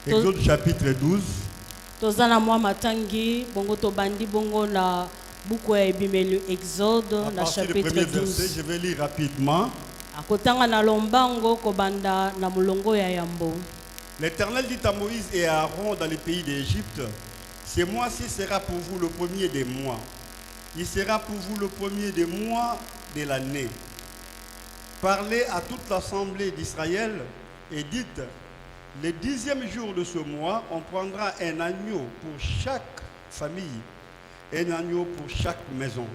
Exode chapitre 12. Tozana mwa matangi bongo to bandi bongo na buku ya ebimeli Exode na chapitre 12. Verset, je vais lire rapidement. Akotanga na lombango kobanda na mulongo ya yambo. L'Éternel dit à Moïse et à Aaron dans les pays d'Égypte, ce mois-ci sera pour vous le premier des mois. Il sera pour vous le premier des mois de l'année. Parlez à toute l'assemblée d'Israël et dites, le 10e jour de ce mois, on prendra un agneau pour chaque famille, un agneau pour chaque maison.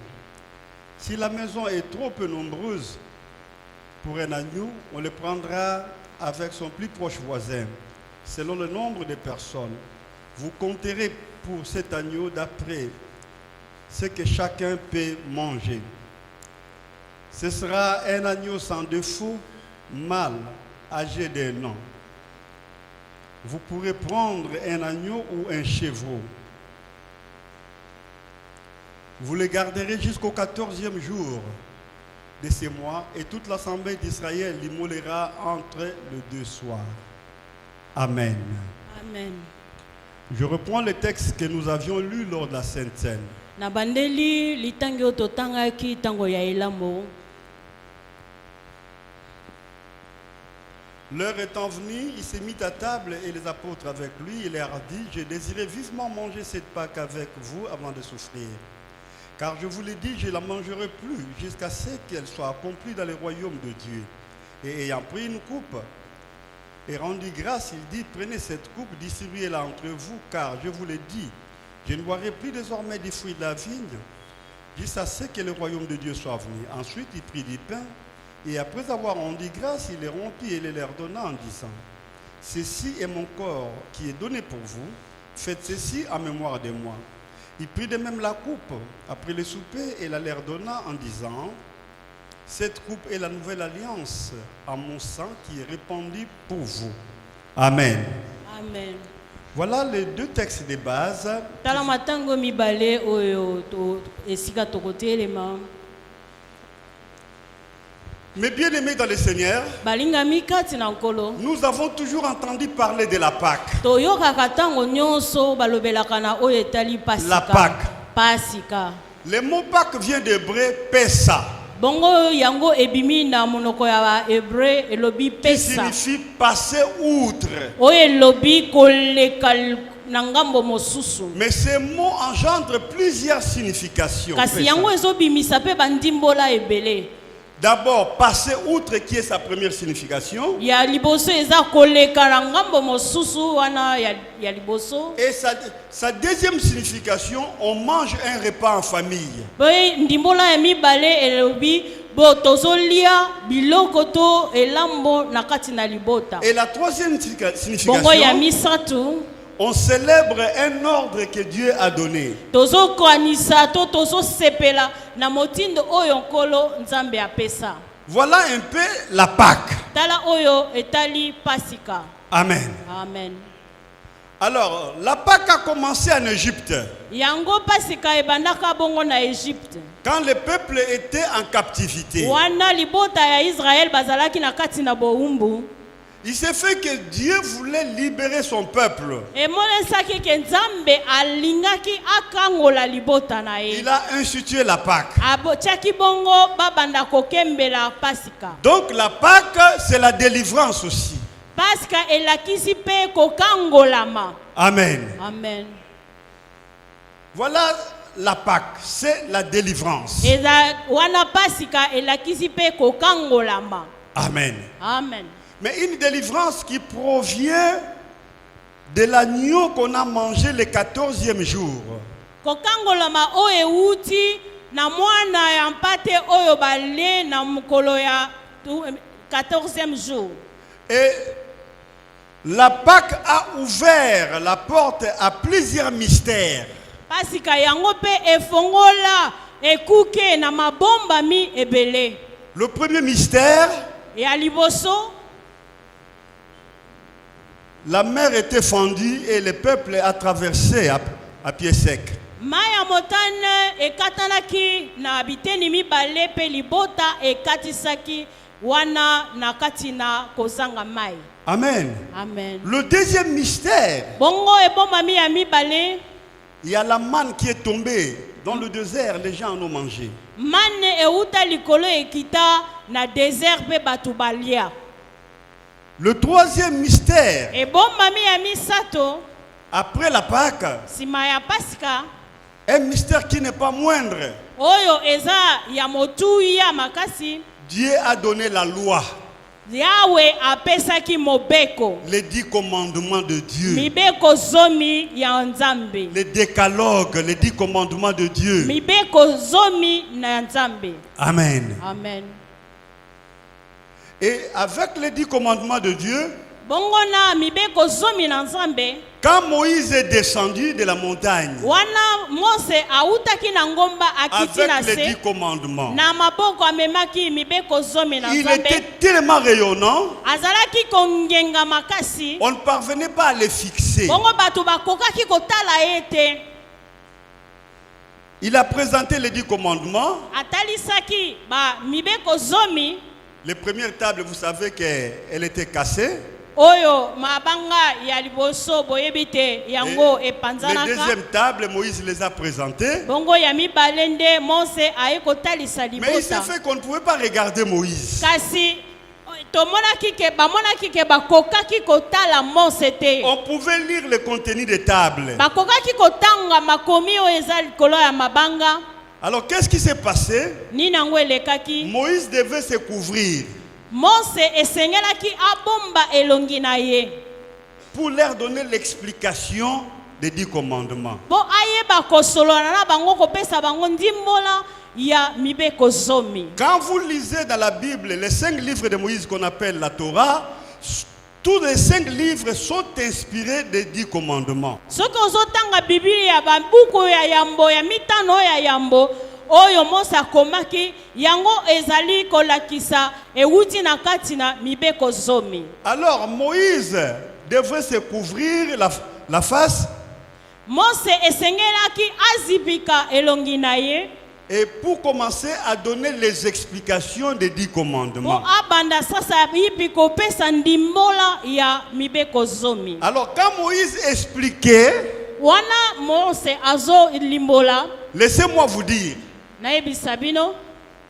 Si la maison est trop peu nombreuse pour un agneau, on le prendra avec son plus proche voisin, selon le nombre de personnes. Vous compterez pour cet agneau d'après ce que chacun peut manger. Ce sera un agneau sans défaut, mâle, âgé d'1 an. Vous pourrez prendre un agneau ou un chevreau. Vous le garderez jusqu'au 14e jour de ce mois et toute l'assemblée d'Israël l'immolera entre les 2 soirs. Amen. Amen. Je reprends le texte que nous avions lu lors de la Sainte Seine. Na bandeli litangi ototanga ki tango ya elamo. L'heure étant venue, il s'est mis à table et les apôtres avec lui. Il leur a dit, je désirais vivement manger cette Pâque avec vous avant de souffrir. Car je vous l'ai dit, je ne la mangerai plus jusqu'à ce qu'elle soit accomplie dans le royaume de Dieu. Et ayant pris une coupe et rendu grâce, il dit, prenez cette coupe, distribuez-la entre vous, car je vous l'ai dit, je ne boirai plus désormais des fruits de la vigne jusqu'à ce que le royaume de Dieu soit venu. Ensuite, il prit du pain. Et après avoir rendu grâce, il les rompit et les leur donna en disant, ceci est mon corps qui est donné pour vous, faites ceci en mémoire de moi. Il prit de même la coupe après le souper et la leur donna en disant, cette coupe est la nouvelle alliance en mon sang qui est répandue pour vous. Amen. Amen. Voilà les 2 textes de base. Tala matango mibale oyo to esika tokotelema. Mais bien aimés dans le Seigneur, nous avons toujours entendu parler de la Pâque. La Pâque. Le mot Pâque vient d'hébreu Pessa. Qui signifie passer outre. Mais ce mot engendre plusieurs significations. D'abord, passer outre, qui est sa première signification. Et sa deuxième signification, on mange un repas en famille. Et la troisième signification, on célèbre un ordre que Dieu a donné. Voilà un peu la Pâque. Amen. Amen. Alors, la Pâque a commencé en Égypte. Quand le peuple était en captivité. Il s'est fait que Dieu voulait libérer son peuple. Il a institué la Pâque. Donc la Pâque, c'est la délivrance aussi. Amen. Amen. Voilà la Pâque, c'est la délivrance. Amen. Amen. Mais une délivrance qui provient de l'agneau qu'on a mangé le 14e jour. Et la Pâque a ouvert la porte à plusieurs mystères. Le premier mystère, ya liboso. La mer était fendue et le peuple a traversé à pied sec. Maya motane ekatanaki na biteni mibale pe libota ekatisaki wana na katina kozanga mai. Amen. Amen. Le deuxième mystère, Bongo ebomami ya mibale. il y a la manne qui est tombée dans le désert, les gens en ont mangé. Mane euta likolo ekita na désert pe batu balia. Le troisième mystère, Ebomami ya misato après la Pâque, sima ya Pasika. un mystère qui n'est pas moindre. Oyo eza ya motu ya makasi. Dieu a donné la loi, Yahweh apesaki mobeko. les 10 commandements de Dieu, Mibeko zomi ya Nzambe. les décalogues, les 10 commandements de Dieu. Mibeko zomi na Nzambe. Amen. Amen. Et avec les 10 commandements de Dieu, Bongo na mibeko zomi na Nzambe. quand Moïse est descendu de la montagne Wana Mose autaki na ngomba akiti na avec les 10 se. commandements, Na maboko amemaki mibeko zomi na il Nzambe. était tellement rayonnant, Azalaki kongenga makasi. on ne parvenait pas à les fixer. Bongo batu bakokaki kotala ete. Il a présenté les 10 commandements. Atalisaki ba mibeko zomi. Les premières tables, vous savez qu'elles étaient cassées. Oyo mabanga ya liboso boyebite yango Les epanzanaka. deuxièmes tables, Moïse les a présentées. Bongo ya mibalende Mose ayekotalisa Mais il s'est libota. fait qu'on ne pouvait pas regarder Moïse. Kasi tomonaki ke bamonaki ke bakokaki kotala Mose te. On pouvait lire le contenu des tables. Bakokaki kotanga makomi oyo eza likolo ya mabanga. Alors qu'est-ce qui s'est passé? Nini yango elekaki? Moïse devait se couvrir Mose esengelaki abomba elongi na ye. pour leur donner l'explication des 10 commandements. Po ayeba kosolola na bango kopesa bango ndimbola ya mibeko zomi. Quand vous lisez dans la Bible les 5 livres de Moïse qu'on appelle la Torah, tous les 5 livres sont inspirés des 10 commandements. Soki ozotanga Biblia ya babuku ya yambo ya mitano ya yambo oyo Mose akomaki yango ezali kolakisa ewuti na kati na mibeko zomi. Alors Moïse devrait se couvrir la face Mose esengelaki azibika elongi na ye et pour commencer à donner les explications des 10 po commandements. abanda sasa yipi kopesa ndimbola ya mibeko zomi. Alors quand Moïse expliquait, Wana Mose azo limbola laissez-moi vous dire, nayebisa bino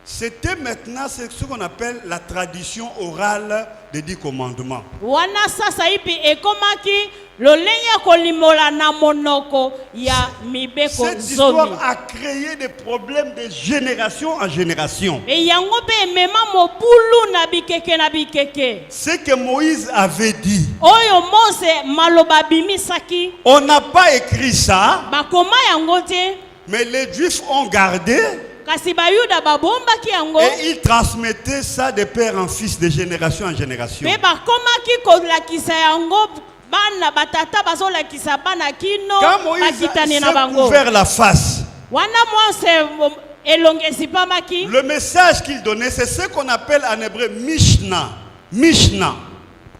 c'était maintenant ce qu'on appelle la tradition orale des 10 commandements. wana sasa yipi ekomaki lolenge ya kolimbola na monoko ya mibeko Cette zomi. histoire a créé des problèmes de génération en génération. E yango pe emema mopulu na bikeke na bikeke. Ce que Moïse avait dit, Oyo Mose maloba bimisaki on n'a pas écrit ça, bakoma yango te mais les Juifs ont gardé kasi bayuda babombaki yango et ils transmettaient ça de père en fils, de génération en génération. pe bakomaki kolakisa yango bana batata bazolakisa bana kino Quand Moïse bakitani na s'est bango. couvert la face, Wana Mose elongi esipamaki le message qu'il donnait, c'est ce qu'on appelle en hébreu Mishnah. Mishnah.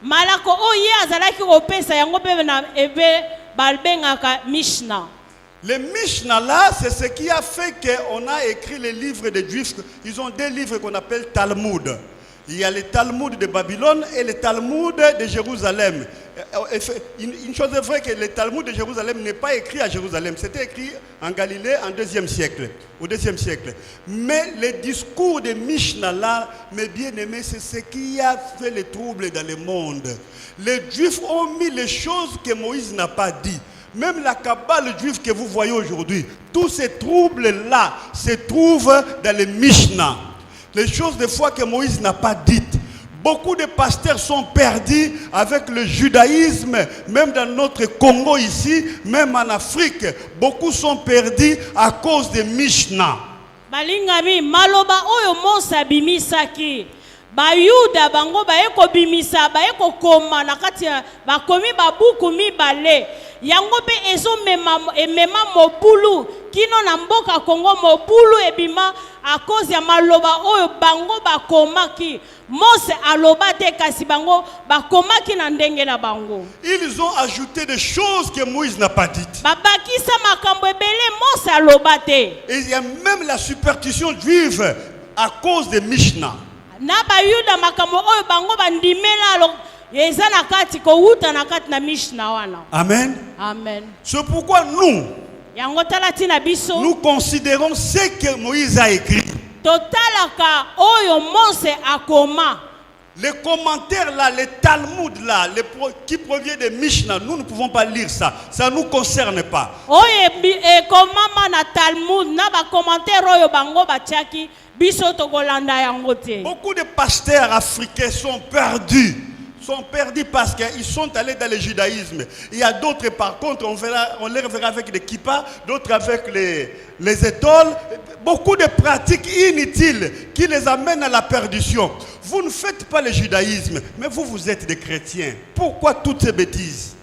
malako oyo ye azalaki kopesa yango pe na ebe balbengaka Mishnah. Le Mishnah là, c'est ce qui a fait qu'on a écrit les livres des Juifs. Ils ont 2 livres qu'on appelle Talmud. Il y a le Talmud de Babylone et le Talmud de Jérusalem. Une chose est vraie, que le Talmud de Jérusalem n'est pas écrit à Jérusalem. C'était écrit en Galilée en 2e siècle, au 2e siècle. Mais le discours de Mishnah là, mes bien-aimés, c'est ce qui a fait les troubles dans le monde. Les Juifs ont mis les choses que Moïse n'a pas dit. Même la Kabbale juive que vous voyez aujourd'hui, tous ces troubles-là se trouvent dans les Mishnah. Les choses des fois que Moïse n'a pas dites. Beaucoup de pasteurs sont perdus avec le judaïsme, même dans notre Congo ici, même en Afrique. Beaucoup sont perdus à cause des Mishnah. Balingami maloba oyo Mose abimisaki. Bayuda bango bayeko bimisa bayeko koma na kati bakomi babuku mibale yango pe ezo emema mopulu kino na mboka Kongo mobulu ebima a cause ya maloba oyo bango bakomaki. Mose aloba te kasi bango bakomaki na ndenge na bango. Ils ont ajouté des choses que Moïse n'a pas dites. Babakisa makambo ebele Mose aloba te. Et il y a même la superstition juive à cause de Mishnah. Na bayuda makambo oyo bango bandimela alo eza na kati ko uta na kati na Mishnah wana. Amen. Amen. C'est pourquoi nous considérons ce que Moïse a écrit. Les commentaires là, les Talmud là, qui proviennent de Mishnah, nous ne pouvons pas lire ça. Ça ne nous concerne pas. Beaucoup de pasteurs africains sont perdus parce qu'ils sont allés dans le judaïsme. Il y a d'autres par contre, on les verra avec des kippas, d'autres avec les étoiles. Beaucoup de pratiques inutiles qui les amènent à la perdition. Vous ne faites pas le judaïsme, mais vous êtes des chrétiens. Pourquoi toutes ces bêtises?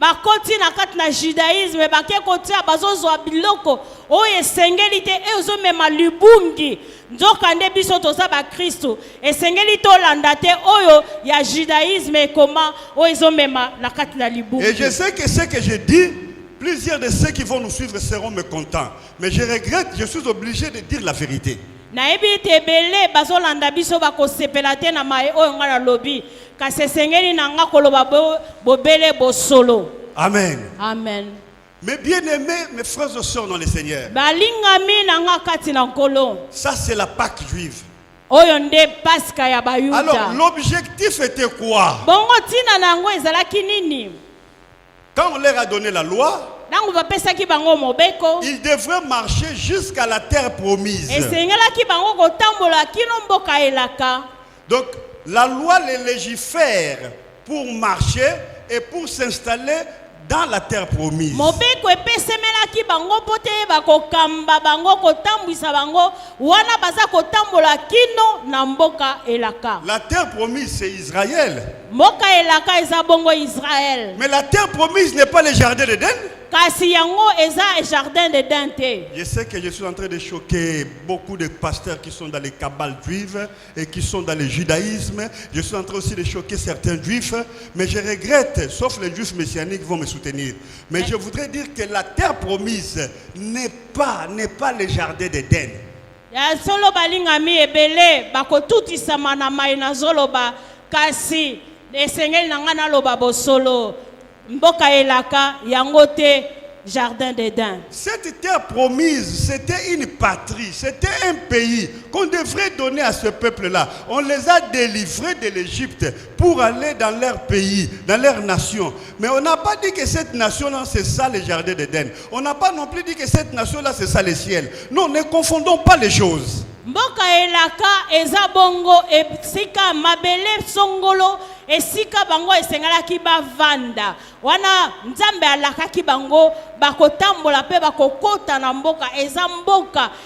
Bakoti na kati na judaïsme bake kotia bazozwa biloko oyo esengeli te ezo mema libungi nzoka nde biso toza ba Kristo esengeli to landa te oyo ya judaïsme ekoma oyo ezo mema na kati na libungi. Et je sais que ce que je dis, plusieurs de ceux qui vont nous suivre seront mécontents, mais je regrette, je suis obligé de dire la vérité. Na ebi te bele bazolanda biso bakosepela te na mai oyo ngala lobi kasi esengeli na nga koloba bobele bosolo. Amen. Amen. Mes bien-aimés, mes frères et sœurs dans le Seigneur, ça c'est la Pâque juive. Alors l'objectif était quoi? Quand on leur a donné la loi, ils devraient marcher jusqu'à la terre promise. Donc la loi les légifère pour marcher et pour s'installer dans la terre promise. La terre promise c'est Israël. Mais la terre promise n'est pas le jardin d'Éden. Je sais que je suis en train de choquer beaucoup de pasteurs qui sont dans les kabbales juives et qui sont dans le judaïsme. Je suis en train aussi de choquer certains juifs, mais je regrette, sauf les juifs messianiques qui vont me soutenir. Mais je voudrais dire que la terre promise n'est pas le jardin d'Éden. Jardin d'Éden. Cette terre promise, c'était une patrie, c'était un pays qu'on devrait donner à ce peuple-là. On les a délivrés de l'Égypte pour aller dans leur pays, dans leur nation. Mais on n'a pas dit que cette nation-là, c'est ça le jardin d'Éden. On n'a pas non plus dit que cette nation-là, c'est ça le ciel. Non, ne confondons pas les choses. Mboka elaka eza bongo esika mabele songolo esika bango esengalaki bavanda wana nzambe alakaki bango bakotambola pe bakokota na mboka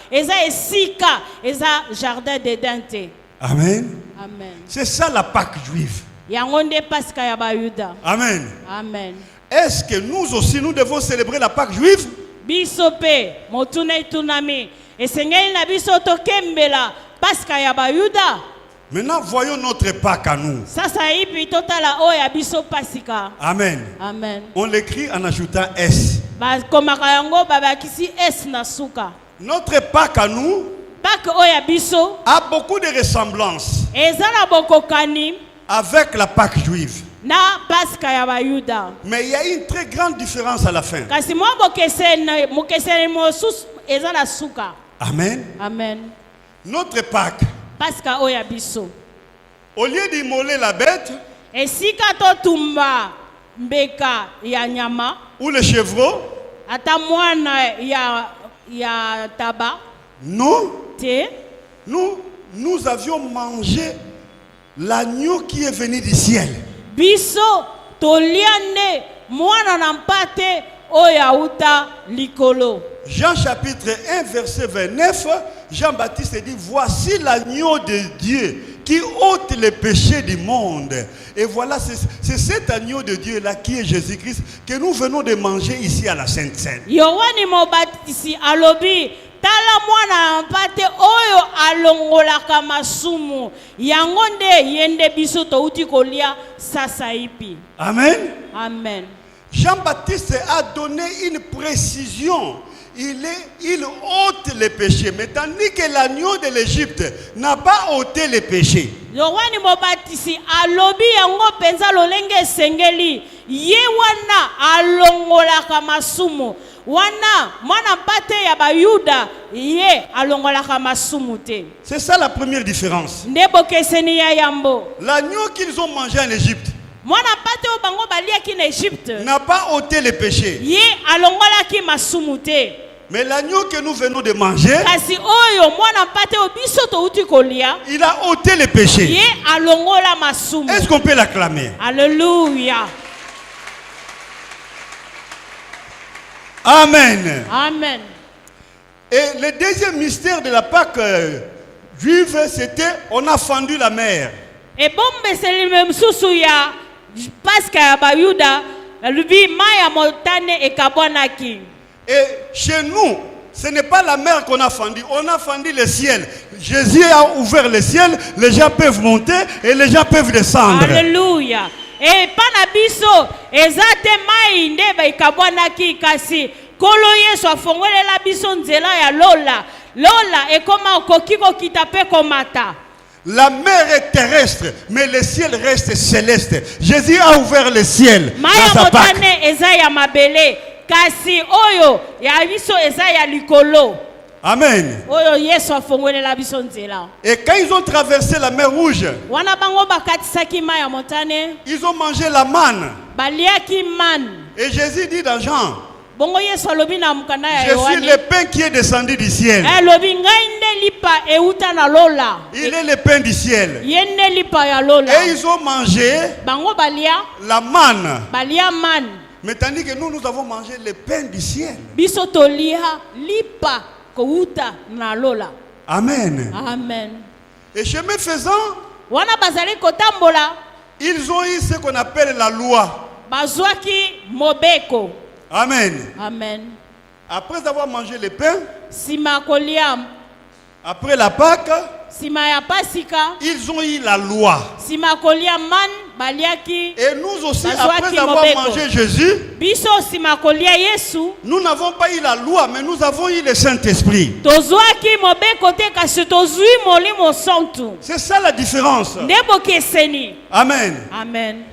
eza esika eza jardin d'Éden te. Amen. Amen. C'est ça la Pâque juive. Yango nde Pasika ya Bayuda. Amen. Amen. Est-ce que nous aussi nous devons célébrer la Pâque juive? Biso pe motuna itunami esengeli na biso tokembela Pasika ya Bayuda. Maintenant voyons notre Pâque à nous. Sasa ipi totala oya biso Pasika. Amen. Amen. On l'écrit en ajoutant S. Ba komaka yango babakisi S na suka. Notre Pâque à nous Pâque oya biso a beaucoup de ressemblances ezala bokokani avec la Pâque juive. Na Pasika ya Bayuda. Mais il y a une très grande différence à la fin. Kasi mo bokeseni mosusu ezala suka. Amen. Amen. Notre Pâque, Pasika oya biso, au lieu d'immoler la bête esika totumba mbeka ya nyama ou le chevreau, ata mwana ya taba, nous te nous avions mangé l'agneau qui est venu du ciel. Biso toliane mwana na mpate oya uta likolo. Jean chapitre 1 verset 29, Jean-Baptiste dit: voici l'agneau de Dieu qui ôte les péchés du monde. Et voilà, c'est cet agneau de Dieu-là qui est Jésus-Christ que nous venons de manger ici à la Sainte Seine. Yohani Mobatisi alobi tala mwana mpate oyo alongolaka masumu yango nde yende biso touti kolia sasa ipi. Amen. Amen. Jean-Baptiste a donné une précision. Il ôte les péchés, mais tandis que l'agneau de l'Égypte n'a pas ôté les péchés. Yohani Mobatisi alobi yango penza lolenge sengeli ye wana alongolaka masumu wana mwana mpate ya bayuda ye alongolaka masumu te. C'est ça la première différence. Ndebokeseni ya yambo. L'agneau qu'ils ont mangé en Égypte Mwana mpate o bango baliaki na Égypte n'a pas ôté les péchés. ye alongolaki masumu te. Mais l'agneau que nous venons de manger, Kasi oyo mwana mpate o biso touti kolia il a ôté les péchés. ye alongola masumu. Est-ce qu'on peut l'acclamer? Alléluia. Amen. Amen. Et le deuxième mystère de la Pâque juive, c'était on a fendu la mer. Et bombe selime msusu ya Pasca ya bayuda lubi maya motane ekabwanaki. Et chez nous, ce n'est pas la mer qu'on a fendu, on a fendu le ciel. Jésus a ouvert le ciel, les gens peuvent monter et les gens peuvent descendre. Alléluia. Et pana biso ezate mai ndeba ikabwanaki kasi kolo Yesu afongolela biso nzela ya lola ekoma okokiko kitape komata. La mer est terrestre, mais le ciel reste céleste. Jésus a ouvert le ciel Maya dans sa Pâque. motane eza ya mabele kasi oyo ya biso eza ya likolo. Amen. Oyo Yesu afongolela biso nzela. Et quand ils ont traversé la mer Rouge, Wana bango bakatisaki maya motane ils ont mangé la manne. baliaki man. Et Jésus dit dans Jean, Bongo Yesu alobi na mukanda ya je suis Yohani. le pain qui est descendu du ciel. Alobi ngai nde lipa euta na lola. Il est le pain du ciel. Ye nde lipa ya lola. Et ils ont mangé Bango balia la manne. balia man. Mais tandis que nous avons mangé le pain du ciel. Biso tolia lipa kouta na lola. Amen. Amen. Et chemin faisant, Wana bazali kotambola ils ont eu ce qu'on appelle la loi. bazwaki mobeko. Amen. Amen. Après avoir mangé le pain, Sima kolia après la Pâque, sima ya pasika ils ont eu la loi. sima kolia man baliaki. Et nous aussi, Bazwaki après avoir mobeko. mangé Jésus, Biso sima kolia Yesu nous n'avons pas eu la loi, mais nous avons eu le Saint-Esprit. tozwaki mobeko te kasi tozwi molimo santu. C'est ça la différence. Ndebokeseni. Amen. Amen.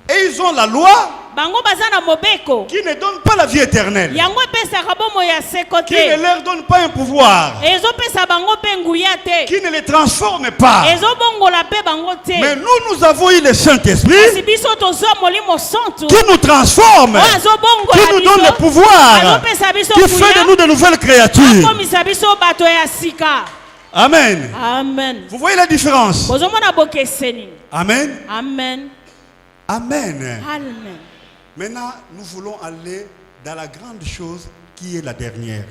Et ils ont la loi Bango bazana mobeko. qui ne donne pas la vie éternelle, Yango pesaka bomo ya seko qui ne te. leur donne pas un pouvoir, Ezo pesa bango pe nguya te. qui ne les transforme pas. Ezo bongola pe bango te. Mais nous avons eu le Saint-Esprit Kasi biso tozwa molimo santu. qui nous transforme, Oyo azo bongola qui nous donne le biso. pouvoir, Azopesa biso qui fait de nous de nouvelles créatures. Akomisa biso bato ya sika. Amen. Amen. Vous voyez la différence? Bozomona bokeseni. Amen. Amen. Amen. Amen. Maintenant, nous voulons aller dans la grande chose qui est la dernière.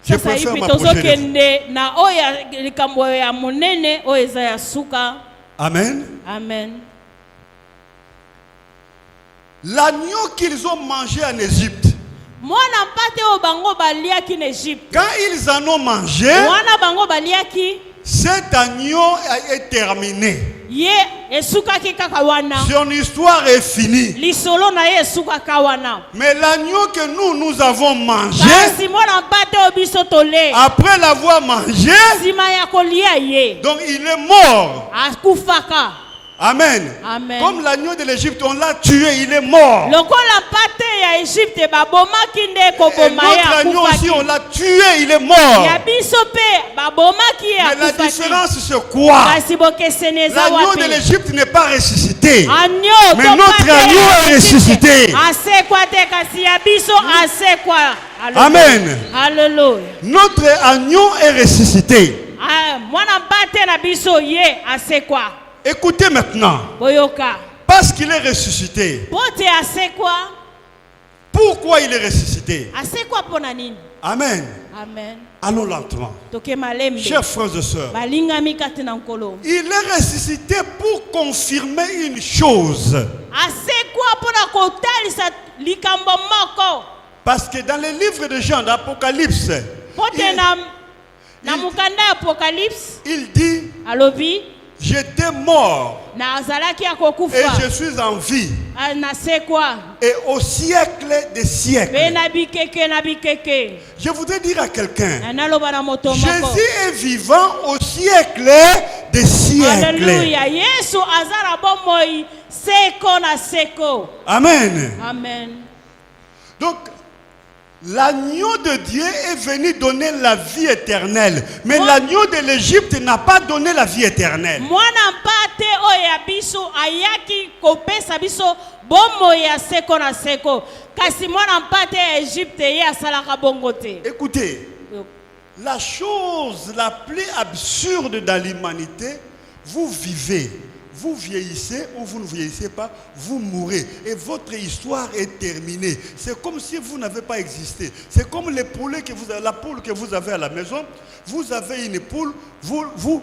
Je Sasa préfère hivi m'approcher de vous. tozokende na oya likambo ya monene oyo eza ya suka. Amen. Amen. L'agneau qu'ils ont mangé en Égypte, Mwana mpate o bango baliaki na Égypte. quand ils en ont mangé, Mwana bango baliaki cet agneau est terminé. ye esukaki kaka wana. Son histoire est finie. Lisolo na ye esukaka wana. Mais l'agneau que nous avons mangé, Kasi mwana mpate o biso tole. après l'avoir mangé, Sima ya kolia ye. donc il est mort. Akufaka. Amen. Amen. Comme l'agneau de l'Égypte, on l'a tué, il est mort. Lokola mpate ya Égypte babomaki nde Et koboma ye notre agneau akufaki. aussi, on l'a tué, il est mort. Ya biso pe babomaki ye Mais la akufaki. différence, c'est quoi? Kasi bokeseni eza L'agneau de wapi? l'Égypte n'est pas ressuscité. Agneau Mais notre agneau est ressuscité. asekwa te kasi ya biso asekwa. Alléluia. Amen. Alléluia. Notre agneau est ressuscité. Mwana mpate na biso ye asekwa. Écoutez maintenant. Boyoka. Parce qu'il est ressuscité. Pote asekwa. Pourquoi il est ressuscité? Asekwa pona nini? Amen. Amen. Allons lentement. toke malembe Chers frères et sœurs, balingami kati na nkolo il est ressuscité pour confirmer une chose. asekwa mpona kotalisa likambo moko Parce que dans les livres de Jean, d'Apocalypse, po te na mokanda ya apocalypse il dit, alobi j'étais mort nazalaki ya et kokufa je suis en vie. nasekwa Et au siècle des mpe siècles. na bikeke Je voudrais dire à quelqu'un, naloba na moto moko Jésus est vivant au siècle des siècles. Alléluia. Yesu aza na bomoi seko na seko. Amen. Amen. Donc, l'agneau de Dieu est venu donner la vie éternelle. Mais l'agneau de l'Égypte n'a pas donné la vie éternelle. Mwana mpate oyo ya biso ayaki kopesa biso bomoi ya seko na seko. Kasi mwana mpate ya Egypte ye asalaka bongo te. Écoutez, la chose la plus absurde dans l'humanité, vous vivez, vous vieillissez ou vous ne vieillissez pas, vous mourrez et votre histoire est terminée. C'est comme si vous n'avez pas existé. C'est comme les poulets que vous avez, la poule que vous avez à la maison. Vous avez une poule, vous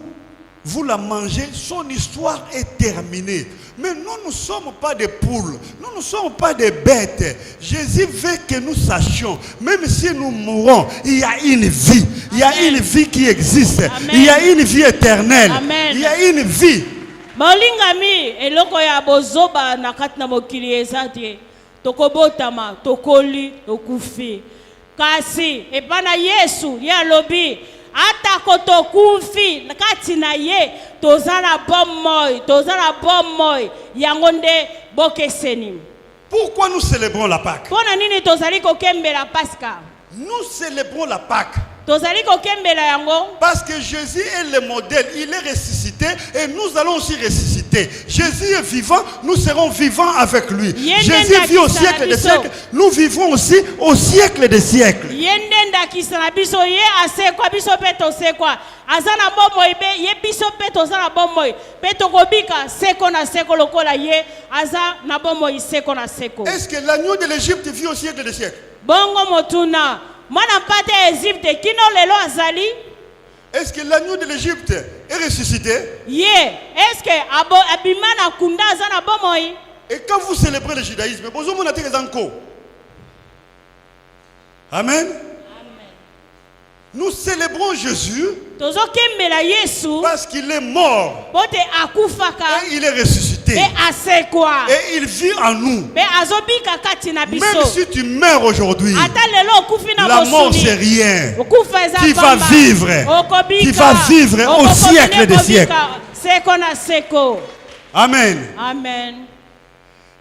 la mangez, son histoire est terminée. Mais nous ne sommes pas des poules, nous ne sommes pas des bêtes. Jésus veut que nous sachions, même si nous mourons, il y a une vie. Il y a une vie qui existe. Amen. Il y a une vie éternelle. Amen. Il y a une vie. Molingami eloko ya bozoba na kati na mokili eza te. Tokobotama, tokoli, tokufi. Kasi epana Yesu ye alobi ata kotokufi kati na ye tozana bomoi yango nde bokeseni. Pourquoi nous célébrons la Pâque? Pona nini tozali kokembela Pasika? Nous célébrons la Pâque Tozali kokembela yango parce que Jésus est le modèle, il est ressuscité et nous allons aussi ressusciter. Jésus est vivant, nous serons vivants avec lui. Jésus vit au siècle des siècles, nous vivons aussi au siècle des siècles. yendenda kisana biso ye asekwa biso pe tosekwa azana bomoi be ye biso pe tozana bomoi pe tokobika seko na seko lokola ye aza na bomoi seko na seko. Est-ce que l'agneau de l'Égypte vit au siècle des siècles? Bongo motuna mwana mpate Egypte kino lelo azali. Est-ce que l'agneau de l'Égypte est ressuscité? Ye est-ce que abimana kunda azana bomoi? Et quand vous célébrez le judaïsme, bonjour mon atelier zanko. Amen. Nous célébrons Jésus Tozokembela Yesu parce qu'il est mort pote akufaka et il est ressuscité pe asekwa et il vit en nous. pe azobika kati na biso. Même si tu meurs aujourd'hui, Ata lelo okufi na la mort mosuni. c'est rien. Okufa eza Tu vas pamba. vivre. Okobika. Tu vas vivre au Okokobine siècle des kobika. siècles. Seko na seko. Amen. Amen.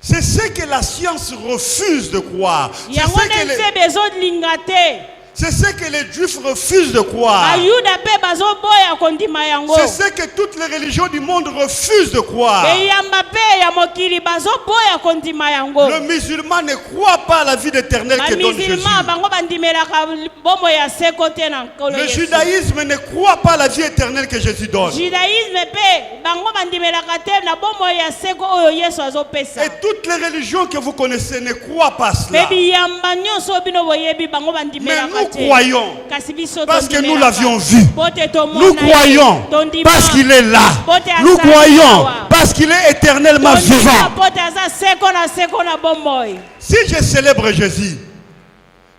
C'est ce que la science refuse de croire. Yango nse bezolinga te. C'est ce que les Juifs refusent de croire. Bayuda pe bazoboya kondima yango. C'est ce que toutes les religions du monde refusent de croire. Eyamba pe ya mokili bazoboya kondima yango. Le musulman ne croit pas à la vie éternelle que donne Jésus. Musulman bango bandimelaka bomo ya seko te na nkolo Le Yesu. judaïsme ne croit pas à la vie éternelle que Jésus donne. Judaïsme pe bango bandimelaka te na bomo ya seko oyo Yesu azopesa. Et toutes les religions que vous connaissez ne croient pas cela. Bebi yamba nyonso bino boyebi bango Mais bandimelaka nous te. croyons Kasi biso parce que nous tondimelaka. l'avions vu. Pote tomona Nous ye, croyons tondima. parce qu'il est là. Pote Nous asali croyons awa. parce qu'il est éternellement Tondima vivant. pote aza seko na bomoi. Si je célèbre Jésus,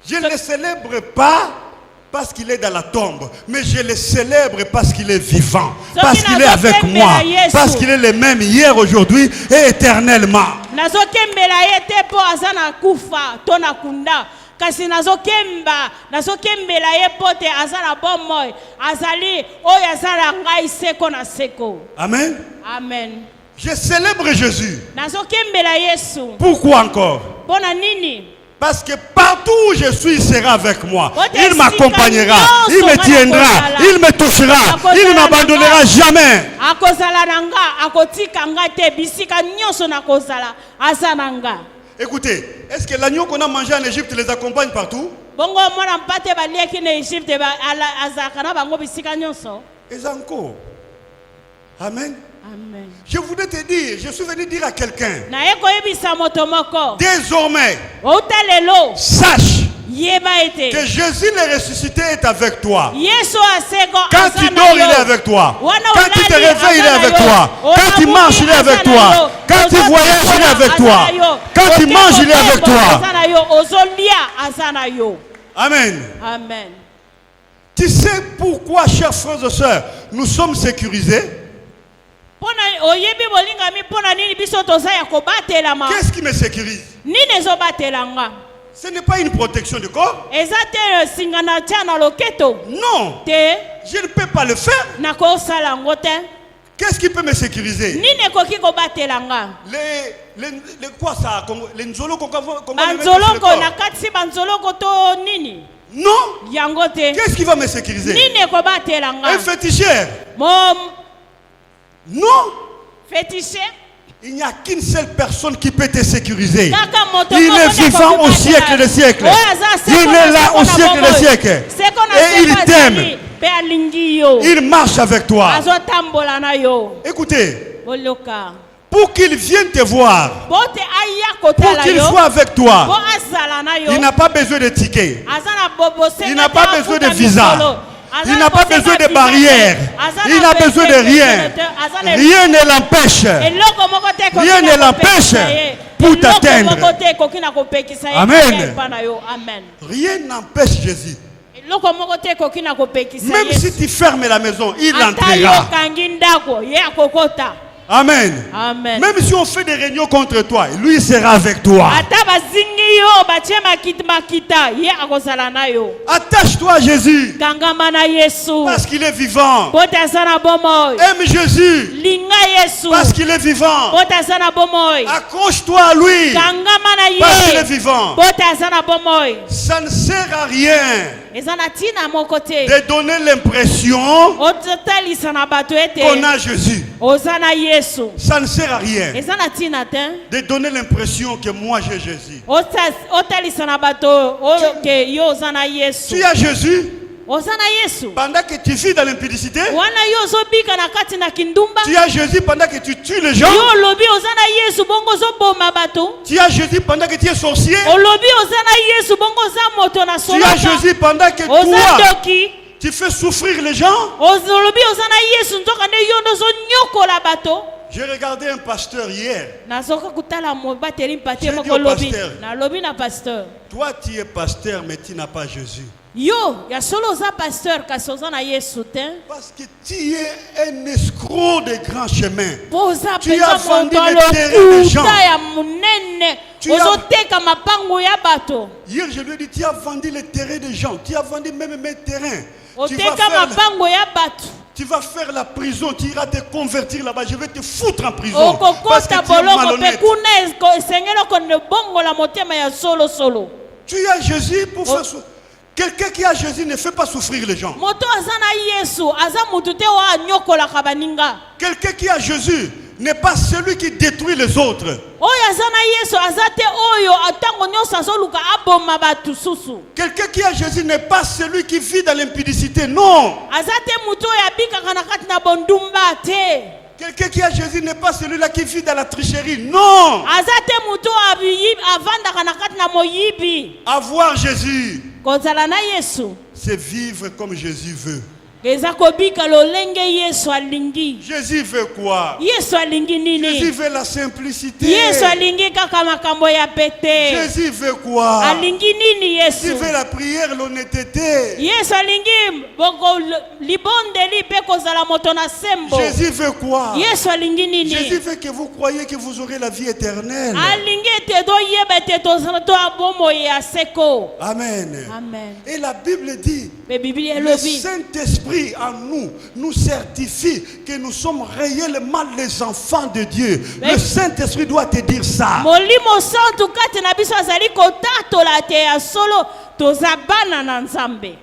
je ne le célèbre pas parce qu'il est dans la tombe, mais je le célèbre parce qu'il est vivant, parce qu'il est avec moi, parce qu'il est le même hier, aujourd'hui et éternellement. Nazokembela ye te po aza na kufa to na kunda. Kasi nazokembela ye pote aza na bomoi. Azali oyo aza na ngai seko na seko. Amen. Amen. Je célèbre Jésus. Nazokembela Yesu. Pourquoi encore? Pona nini? Parce que partout où je suis, il sera avec moi. Pote Il m'accompagnera, sika il me nyonso tiendra, kozala. il me touchera, il ne m'abandonnera jamais. Akozala nanga, akotika nga te bisika nyonso na kozala aza nanga. Écoutez, est-ce que l'agneau qu'on a mangé en Égypte les accompagne partout? Bongo mwana mpate baliaki na Egypte azalaka na bango bisika nyonso. Et encore. Amen. Amen. Je voudrais te dire, je suis venu dire à quelqu'un, Na ye koyebisa moto moko. désormais, Outa lelo. sache Yeba ete. que Jésus le ressuscité est avec toi. Yesu aseko Quand tu azana dors, il yo. est avec toi. Wana Quand tu te ulali réveilles, il est azana avec yo. toi. Quand tu Ona manges, il est buki avec azana toi. yo. Quand tu Ozo voyages, il est tekona avec toi. azana yo. Quand tu Oke manges, il est avec kotembo toi. azana yo. Ozolia azana yo. Amen. Amen. Tu sais pourquoi, chers frères et sœurs, nous sommes sécurisés? Pona oyebi bolingami pona nini biso toza ya kobatelama. Qu'est-ce qui me sécurise? Nini ezobatelanga? Ce n'est pas une protection du corps. Eza te singana tia na loketo. Non, Te je ne peux pas le faire. nakosala yango te. Qu'est-ce qui peut me sécuriser? Nini ekoki kobatelanga? Les quoi ça? Les nzolo qu'on va mettre sur le Banzoloko corps. na kati banzoloko to nini? Non. Yango te. Qu'est-ce qui va me sécuriser? Nini ekobatelanga? Un féticheur? Mom Non. fétiche. Il n'y a qu'une seule personne qui peut te sécuriser. Kaka moto Il moko est nde vivant akoki au siècle batela. des siècles. Oyo aza seko Il na est là seko au na siècle des bomoi. siècles. Seko na Et il seko t'aime. azali, pe alingi yo. Il marche avec toi. Azotambola na yo. Écoutez, Boloka. pour qu'il vienne te voir, Bote aya pour kotala qu'il yo. soit avec toi, Bo azala na yo. il n'a pas besoin de tickets. Aza na bobo Il n'a pas senga besoin te de afuta visa. mikolo. Aza Il na n'a pas bosenga besoin de visa te. barrières. Aza Il na n'a besoin de besenga rien. te. Aza na Rien ne l'empêche eloko moko te ekoki Rien na ne l'empêche kopekisa ye. pour Eloko t'atteindre. moko te ekoki na kopekisa ye. Amen. Kaka epa na yo. Amen. Rien n'empêche Jésus. Eloko moko te ekoki na kopekisa Même Yesu. si tu fermes la maison, il Ata yo entrera. kangi ndako ye akokota. Amen. Amen. Même si on fait des réunions contre toi, lui sera avec toi. Ata bazingi yo batie makita ye akozala na yo. Attache-toi à Jésus Kangama na Yesu. parce qu'il est vivant. Bota aza na bomoi. Aime Jésus Linga Yesu. parce qu'il est vivant. Bota aza na bomoi. Accroche-toi à lui Kangama na parce qu'il est ye. vivant. Bota aza na bomoi. Ça ne sert à rien Eza na tina moko te. de donner l'impression Otalisa na bato qu'on ete. a Jésus. Oza na Yesu. Ça ne sert à rien Eza na tina te. de donner l'impression que moi j'ai Jésus. Otalisa na bato oyo ke yo oza na Yesu. Tu as Jésus Oza na Yesu. pendant que tu vis dans l'impudicité. Wana yo ozobika na kati na kindumba. Tu as Jésus pendant que tu tues les gens. Yo olobi oza na Yesu bongo ozoboma bato. Tu as Jésus pendant que tu es sorcier. Olobi oza na Yesu bongo oza moto na Tu as soloka. Jésus pendant que Oza toi, doki. tu fais souffrir les gens. Olobi oza na Yesu nzoka nde yo ndo ozonyokola bato. J'ai regardé un pasteur hier. Nazoka kutala mobateli mpate J'ai dit moko au lobi. pasteur. Na lobi na pasteur. Toi, tu es pasteur, mais tu n'as pas Jésus. Yo, ya solo oza pasteur kasi oza na Yesu te. Parce que tu es un escroc de grand chemin. Po oza Tu mpenza as vendu moto le terrain des gens. lokuta ya monene. Tu as- Ozoteka mapango ya bato. Hier, je lui ai dit, tu as vendu le terrain des gens. Tu as vendu même mes terrains. Oteka mapango ya bato. Tu vas faire la prison, tu iras te convertir là-bas. Je vais te foutre en prison. Parce que okokota tu es boloko mpe malhonnête. kuna esengeli okone bongola motema ya solosolo. Tu as Jésus pour faire souffrir. Quelqu'un qui a Jésus ne fait pas souffrir les gens. Moto aza na Yesu aza mutu te oyo anyokolaka baninga. Quelqu'un qui a Jésus n'est pas celui qui détruit les autres. Oyo aza na Yesu aza te oyo ntango nyonso azoluka aboma bato susu. Quelqu'un qui a Jésus n'est pas celui qui vit dans l'impudicité. Non. Aza te mutu oyo abikaka na kati na bondumba te. Quelqu'un qui a Jésus n'est pas celui-là qui vit dans la tricherie. Non. Aza te mutu avandaka na kati na moyibi. Avoir Jésus, Kozala na Yesu c'est vivre comme Jésus veut. eza kobika lolenge Yesu alingi. Jésus veut quoi? Yesu alingi Jésus nini? veut la simplicité. Yesu alingi kaka makambo ya pete. Jésus veut quoi? Alingi nini Jésus Yesu? veut la prière, l'honnêteté. Yesu alingi bongo libondeli pe kozala moto na sembo. Jésus veut quoi? Yesu alingi Jésus nini? veut que vous croyez que vous aurez la vie éternelle. Alingi ete toyeba ete tozala to bomoi ya seko. Amen. Amen. Et la Bible dit, Pe Biblia le elobi Saint-Esprit en nous nous certifie que nous sommes réellement les enfants de Dieu. Mais- Le Saint-Esprit doit te dire ça. Molimo santu kati na biso azali kotatola te ya solo toza bana na Nzambe.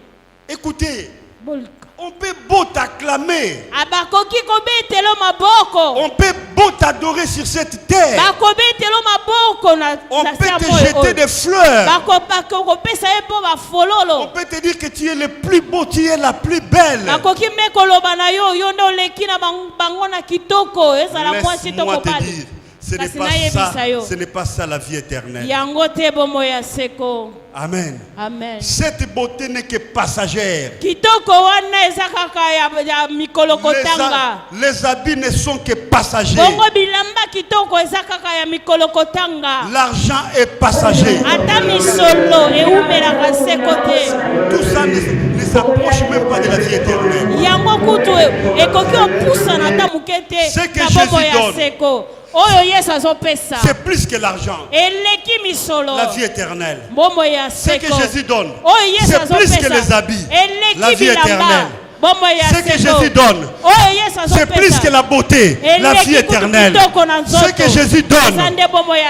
Écoutez, Bolika. on peut beau t'acclamer, Abakoki kobetelo maboko. on peut beau t'adorer sur cette terre, Bakobetelo maboko na on na peut sermo te jeter oyo. des fleurs, Bakopesa ye mpo on bafololo. peut te dire que tu es le plus beau, tu es la plus belle. Bakoki mpe koloba na yo yo nde oleki na bango na kitoko ezala mwasi to Laisse-moi te mobali. dire, Ce n'est Kasi pas nayebisa ça, yo. ce n'est pas ça la vie éternelle. Yango te bomoi ya seko. Amen. Amen. Cette beauté n'est que passagère. Kitoko wana eza kaka ya mikolo kotanga. Les habits ne sont que passagers. Bongo bilamba kitoko eza kaka ya mikolo kotanga. L'argent est passager. Ata misolo eumelaka seko te. Tout ça ne s'approche même pas de la vie éternelle. Yango kutu ekoki opusa na ta mukete. Ce que na bomoi Jésus ya donne. seko. Oyo Yesu azopesa. C'est plus que l'argent. Eleki misolo. La vie éternelle. Bomoi ya Ce seko. que Jésus donne, Oyo Yesu c'est plus azopesa. que les habits. Eleki La vie bilamba. éternelle. Bomoi ya Ce que seko. Jésus donne, Oyo Yesu azopesa. c'est plus que la beauté, la vie éternelle. Ce que Jésus donne,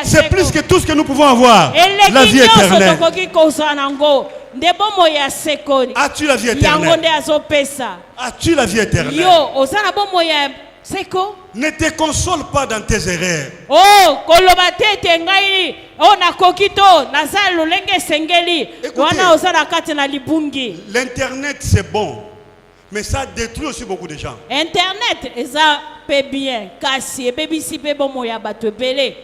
c'est plus que tout ce que nous pouvons avoir. La vie éternelle. As-tu la vie éternelle? As-tu la vie éternelle? Ne te console pas dans tes erreurs. Oh, koloba tete ngai o nakoki to naza lolenge sengeli wana ozala kati na libungi. L'internet c'est bon, mais ça détruit aussi beaucoup de gens. Internet eza pe bien kasi ebebisi pe bomo ya bato ebele.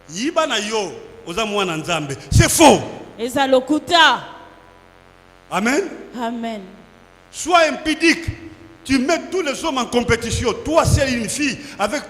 Yiba na yo oza mwana nzambe, c'est faux. Eza lokuta. Amen. Amen. Sois impudique. Tu mets tous les hommes en compétition. Toi, c'est une fille avec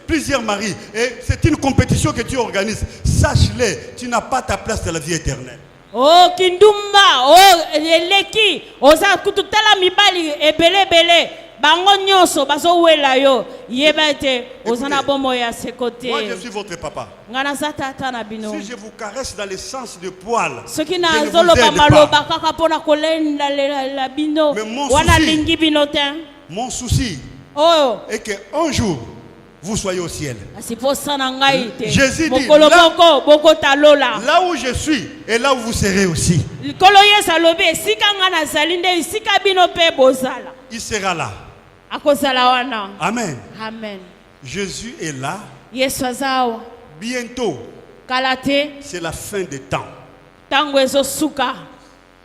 plusieurs maris. Et c'est une compétition que tu organises. Sache-le, tu n'as pas ta place dans la vie éternelle. Oh, kindumba. Oh, eleki. Oza kututala mibali ebele bele. Bango nyonso bazo wela yo. Yebate ozana bomo ya sekote. Moi, je suis votre papa. Ngana zata na bino. Si je vous caresse dans le sens de poil, Soki je na ne vous zolo ba aide maloba pas. kaka pona kolenda la bino. Mais mon Wana souci- lingi bino ten. Mon souci Oh. est qu'un jour, vous soyez au ciel. Asiposa na ngai te. Jésus dit, Mokolo là- moko boko talola. Là où je suis et là où vous serez aussi, Likolo Yesu alobi esika nga nazali nde esika bino pe bozala. il sera là. Akozala wana. Amen. Amen. Jésus est là. Yesu azawa. Bientôt, Kala te c'est la fin des temps. tango ezosuka.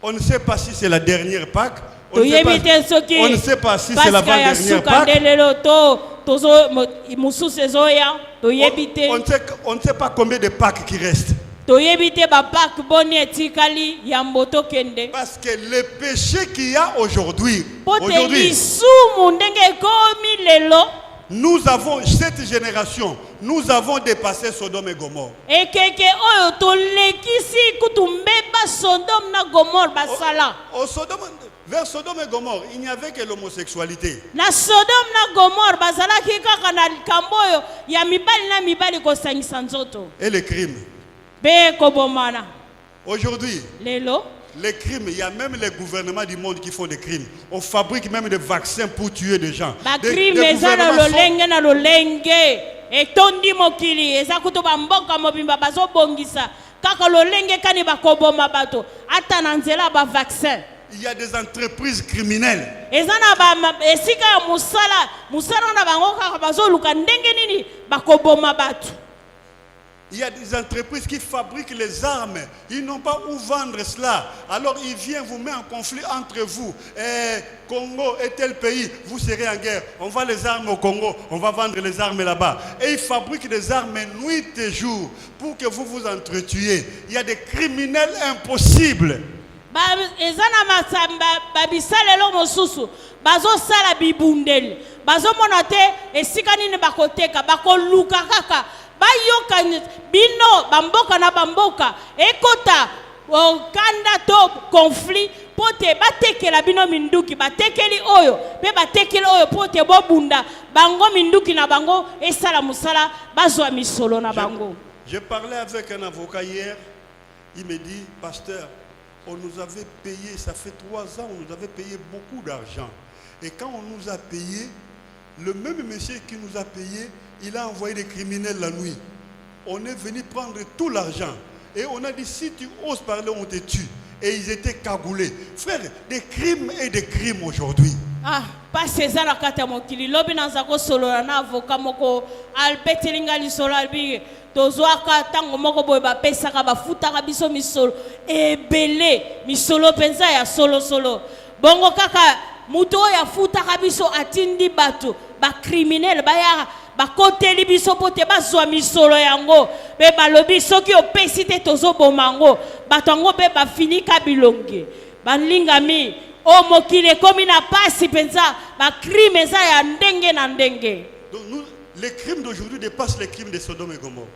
On ne sait pas si c'est la dernière Pâque. On ne sait Toyebi te soki. on ne sait pas si c'est la Pasika ya dernière suka Pâque. nde lelo to tozo mususu ezoya. Toyebi te. On ne sait pas combien de Pâques qui restent. Toyebi te ba Pâque boni etikali ya mboto kende. Parce que le péché qu'il y a aujourd'hui, Pote lisumu ndenge ekomi lelo. nous avons, cette génération, nous avons dépassé Sodome et Gomorre. Ekeke oyo tolekisi kutu mbeba Sodome na Gomorre basala. Vers Sodome et Gomorre, il n'y avait que l'homosexualité. Na Sodome na Gomorre bazalaki kaka na likambo oyo ya mibali na mibali kosangisa nzoto. Et les crimes. Be kobomana. Aujourd'hui, Lelo. les crimes, il y a même les gouvernements du monde qui font des crimes. On fabrique même des vaccins pour tuer des gens. Ba Des crime eza na gouvernements sont- lolenge na lolenge. Etondi mokili eza kutu bamboka mobimba bazobongisa. Kaka lolenge kani bakoboma bato. Ata na nzela ba vaccin. Il y a des entreprises criminelles. Eza na ba esika ya musala na bango kaka bazoluka ndenge nini bakoboma bato. Il y a des entreprises qui fabriquent les armes. Ils n'ont pas où vendre cela. Alors ils viennent vous mettre en conflit entre vous. Congo et tel pays, vous serez en guerre. On vend les armes au Congo, on va vendre les armes là-bas. Et ils fabriquent des armes nuit et jour pour que vous vous entretuiez. Il y a des criminels impossibles. Eza na masamba babisalelo mosusu bazosala bibundeli bazomona te esika nini bakoteka bakoluka kaka bayoka bino bamboka na bamboka ekota kanda to conflit pote batekela bino minduki batekeli oyo pe batekeli oyo pote bobunda bango minduki na bango esala musala bazwa misolo na bango. Je parlais avec un avocat hier. Il me dit, pasteur, on nous avait payé, ça fait 3 ans, on nous avait payé beaucoup d'argent. Et quand on nous a payé, le même monsieur qui nous a payé, il a envoyé des criminels la nuit. On est venu prendre tout l'argent. Et on a dit, si tu oses parler, on te tue. Et ils étaient cagoulés. Frère, des crimes et des crimes aujourd'hui. Ah, pas César la kata mokili lobi nanzako solo na avocat moko albetelinga li solo albi tozwaka tango moko boye ba pesaka ba futaka biso misolo ebele misolo penza ya solo bongo kaka muto ya futaka biso atindi bato ba criminel baya bakoteli biso pote bazwa misolo yango be balobi soki opesi te tozobomango bato yango be bafinika bilonge banlingami o mokili ekomi na pasi penza bakrime eza ya ndenge na ndenge. Donc les crimes d'aujourd'hui dépassent les crimes de Sodome et Gomorrhe.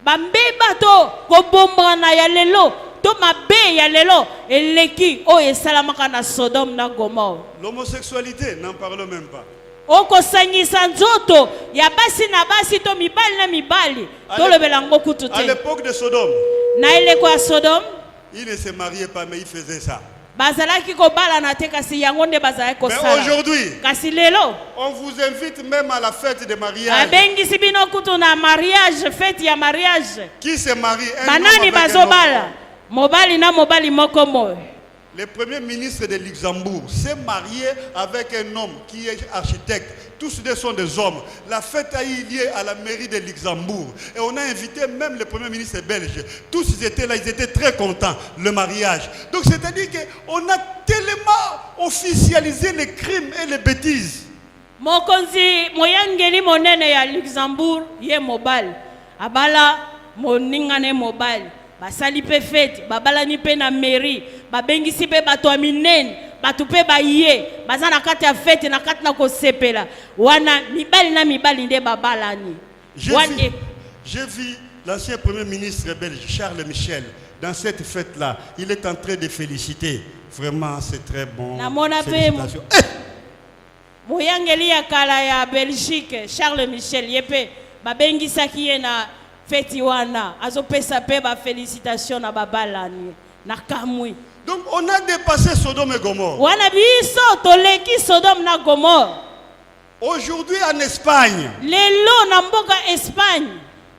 Bambe bato kobombana ya lelo to mabe ya lelo eleki o esalamaka na Sodome na Gomorrhe. L'homosexualité, n'en parlons même pas. Okosangisa nzoto ya basi na basi to mibali na mibali tolobela ngo kutu te. À l'époque de Sodome, na eleko ya Sodome, il ne se mariait pas mais il faisait ça. bazalaki kobala na te kasi yango nde bazalaki Mais kosala. aujourd'hui, kasi lelo on vous invite même à la fête de mariage. abengisi bino kutu na mariage, fête ya mariage. Qui se marie? Un Banani homme avec un bazobala homme. mobali na mobali moko moyo. Le premier ministre de Luxembourg s'est marié avec un homme qui est architecte. Tous deux sont des hommes. La fête a eu lieu à la mairie de Luxembourg. Et on a invité même le premier ministre belge. Tous ils étaient là, ils étaient très contents, le mariage. Donc c'est-à-dire qu'on a tellement officialisé les crimes et les bêtises. Mokonzi moyangeli monene ya Luxembourg ye mobali. Abala moningane mobali. Basali pe fete, babalani pe na mairie, babengisi pe bato ya minene, bato pe baye, baza na kati ya fete na kati na kosepela. Wana mibali na mibali nde babalani. J'ai vu l'ancien premier ministre belge, Charles Michel, dans cette fête-là. Il est en train de féliciter. Vraiment, c'est très bon. Félicitations. Moyangeli ya kala ya Belgique, Charles Michel, yepe, babengisaki ye na feti wana azopesa pe ba félicitations na babalani na kamwi. Donc on a dépassé Sodome et Gomorrhe. Wana biso toleki Sodome na Gomorrhe. Aujourd'hui en Espagne, lelo na mboka Espagne,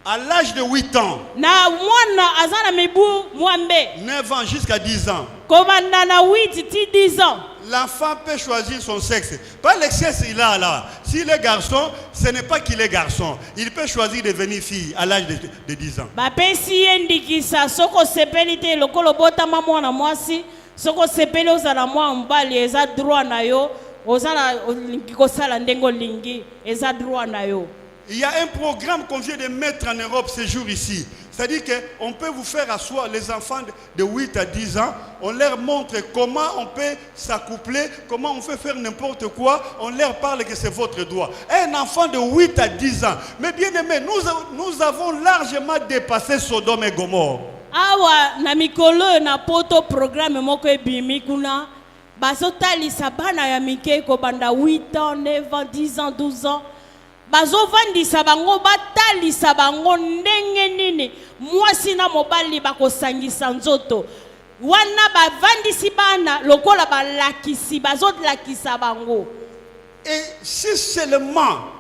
à l'âge de 8 ans, na mwana azana mebu mwambe 9 ans jusqu'à 10 ans, komanda na 8 ti 10 ans, l'enfant peut choisir son sexe. Pas le sexe il a là. S'il est garçon, ce n'est pas qu'il est garçon. Il peut choisir de devenir fille à l'âge de 10 ans. bapesi endikisa soko sepeli te lokolo botama mwana mwasi, soko sepeli ozala mwa mbali eza droit na yo, ozala kosala ndengo lingi eza droit na yo. Il y a un programme qu'on vient de mettre en Europe ces jours ici. C'est-à-dire qu'on peut vous faire asseoir les enfants de 8 à 10 ans. On leur montre comment on peut s'accoupler, comment on peut faire n'importe quoi. On leur parle que c'est votre droit. Un enfant de 8 à 10 ans. Mais bien aimé, nous avons largement dépassé Sodome et Gomorrhe. Awa na mikolo na poto programme moko ebimi kuna bazotalisa bana ya mike ko banda 8 ans, 9 ans, 10 ans, 12 ans. Bazovandisa bango batalisa bango ndenge nini mwasi na mobali bakosangisa nzoto. Wana bavandisi bana lokola balakisi bazolakisa bango. Et si seulement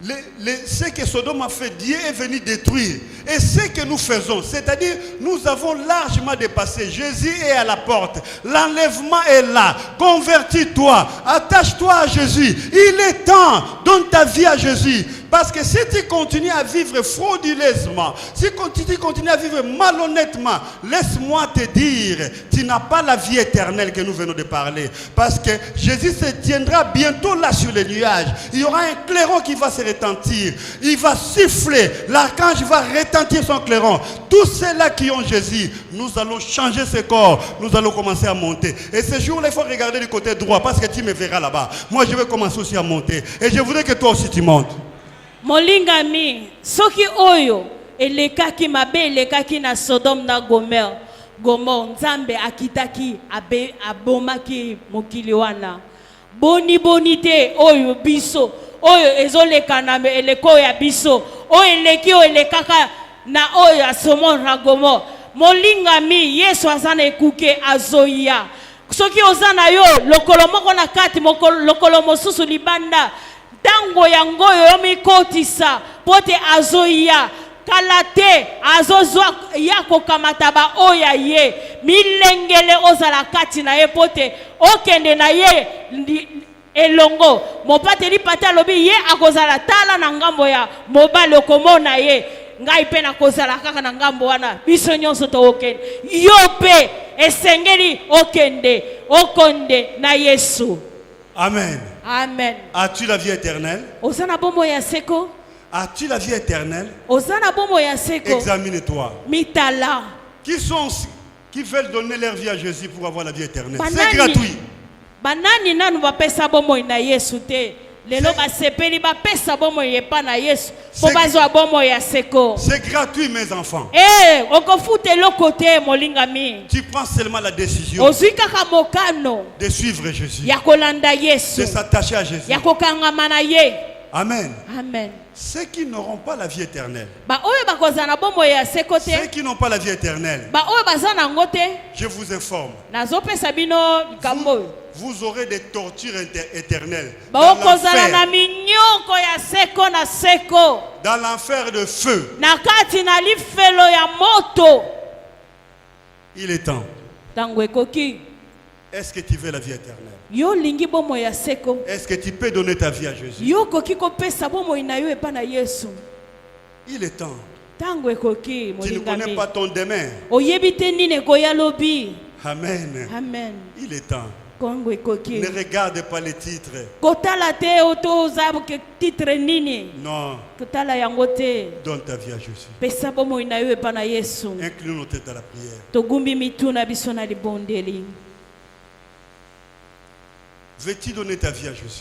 ce que Sodome a fait, Dieu est venu détruire. Et ce que nous faisons, c'est-à-dire nous avons largement dépassé. Jésus est à la porte. L'enlèvement est là. Convertis-toi. Attache-toi à Jésus. Il est temps. Donne ta vie à Jésus. Parce que si tu continues à vivre frauduleusement, si tu continues à vivre malhonnêtement, laisse-moi te dire, tu n'as pas la vie éternelle que nous venons de parler. Parce que Jésus se tiendra bientôt là sur les nuages. Il y aura un clairon qui va se retentir. Il va siffler. L'archange va retentir son clairon. Tous ceux-là qui ont Jésus, nous allons changer ce corps. Nous allons commencer à monter. Et ce jour-là, il faut regarder du côté droit parce que tu me verras là-bas. Moi, je vais commencer aussi à monter. Et je voudrais que toi aussi tu montes. Molingami, soki oyo elekaki mabe elekaki na Sodome na Gomorrhe, Nzambe akitaki abomaki mokili wana. Bonite oyo biso, oyo ezoleka na eleko ya biso, oyo eleki oyo elekaka na oyo ya Sodome na Gomorrhe. Molingami, Yesu azana ekuke azoya. Soki ozana yo lokolo moko na kati lokolo mosusu libanda. Tango yango yo mikotisa pote azoya kalate azozwa yako kamataba oya ye milengele ozala kati na ye pote okende na ye elongo mopateli pata lobi ye akozala tala na ngambo ya mobali okomona ye ngai pe na kozala kaka na ngambo wana biso nyonso to okende yo pe esengeli okende okonde na Yesu. Amen. Amen. As-tu la vie éternelle? Ozana bombo ya seko. As-tu la vie éternelle? Ozana bombo ya seko. Examine-toi. Mitala. Qui sont ceux qui veulent donner leur vie à Jésus pour avoir la vie éternelle? Banani. C'est gratuit. Banani nanu bapesa bombo na Yesu te. Lelo basepeli bapesa bombo yepa na Yesu. Po bazwa bombo ya seko. C'est gratuit, mes enfants. Okofute lokote molingami. Tu prends seulement la décision Ozwika mokano de suivre Jésus, ya kolanda Yesu. de s'attacher à Jésus. Ya kokangama na ye. Amen. Amen. Ceux qui n'auront pas la vie éternelle, Ba oyo bakozana bombo ya seko te. ceux qui n'ont pas la vie éternelle, Ba oyo bazana ngote. je vous informe, Nazopesa bino likambo. vous aurez des tortures éternelles Ba dans okozala na l'enfer, minyoko ya seko na seko. dans l'enfer de feu. Na kati na lifelo ya moto. Il est temps. Tango ekoki. Est-ce que tu veux la vie éternelle? Yo lingi bomo ya seko. Est-ce que tu peux donner ta vie à Jésus? Yo koki kopesa bomo ina yo epa na Yesu. Il est temps. Tango ekoki Tu ne connais molingami. pas ton demain. Oyebi te nini koya lobi. Amen. Amen. Il est temps. Kongo ekoki. Ne regarde pas les titres. Kotala te otoza ke titre nini. Non. Kotala yango te. Donne ta vie à Jésus. Pesa bomo ina yo epa na Yesu. Incline nos têtes à la prière. Togumbi mituna biso na libondeli. Veux-tu donner ta vie à Jésus?